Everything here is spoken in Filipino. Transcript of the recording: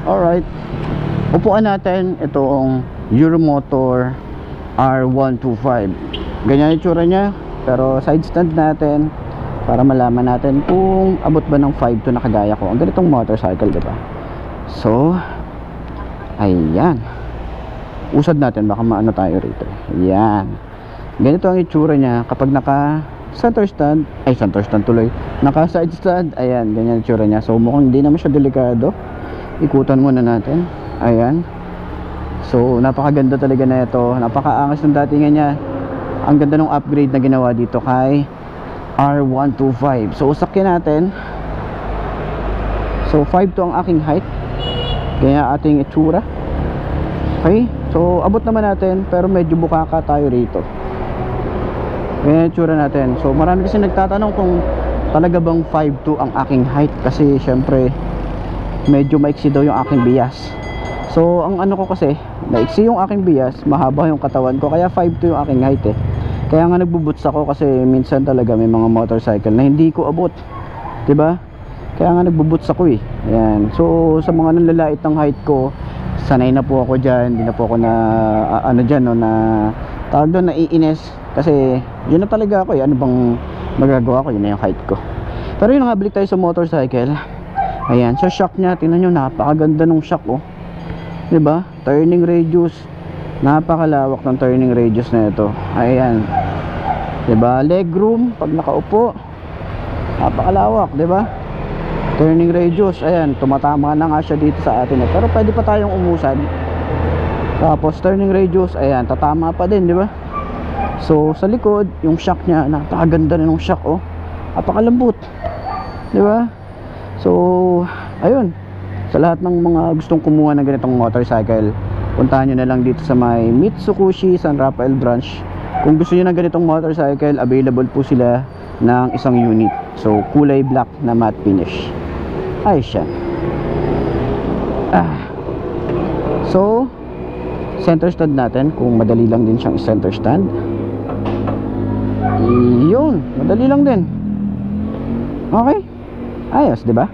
Alright. Upuan natin itong Euromotor R125. Ganyan yung tsura nya. Pero side stand natin para malaman natin kung abot ba ng 5 to na kagaya ko ang ganitong motorcycle, diba? So ayan, usad natin, baka maano tayo rito. Ayan, ganito ang itsura nya kapag naka center stand, ay center stand tuloy, naka side stand. Ayan, ganyan itsura nya. So mukhang hindi naman siya delikado. Ikutan muna natin. Ayan, so napakaganda talaga na ito. Napakaangas ng datingan nya. Ang ganda ng upgrade na ginawa dito kay R125. So usakyan natin. So 5 to ang aking height, kaya ating itsura. Okay, so abot naman natin, pero medyo bukaka tayo rito. Kaya itsura natin. So marami kasi nagtatanong kung talaga bang 5'2" ang aking height, kasi syempre medyo maiksi daw yung aking bias. So ang ano ko kasi, maiksi yung aking bias, mahaba yung katawan ko, kaya 5'2" yung aking height eh. Kaya nga nagbubuts ako kasi minsan talaga may mga motorcycle na hindi ko abot, 'di ba? Kaya nga nagbubuts ako eh. Ayan. So sa mga nanlalait ng height ko, sanay na po ako diyan. Hindi na po ako na ano diyan, no, na tawag doon, naiinis kasi yun na talaga ako eh. Ano bang magagawa ko, yun na yung height ko. Pero yun nga, balik tayo sa motorcycle. Ayan, sa shock niya, tingnan nyo, napakaganda ng shock, oh. 'Di ba? Turning radius, napakalawak ng turning radius na ito. Ayan, 'di ba? Leg room pag nakaupo, napakalawak, 'di ba? Turning radius, ayan, tumatama na nga siya dito sa atin eh. Pero pwede pa tayong umusad. Tapos turning radius, ayan, tatama pa din, 'di ba? So sa likod, yung shock niya, napakaganda na ng shock, oh. Napakalambot, 'di ba? So ayun, sa lahat ng mga gustong kumuha ng ganitong motorcycle, puntahan nyo na lang dito sa may Mitsukushi San Rafael branch. Kung gusto nyo ng ganitong motorcycle, available po sila ng isang unit. So kulay black na matte finish. Ay siya. So center stand natin, kung madali lang din siyang center stand. Yun, madali lang din. Okay, ayos, 'di ba?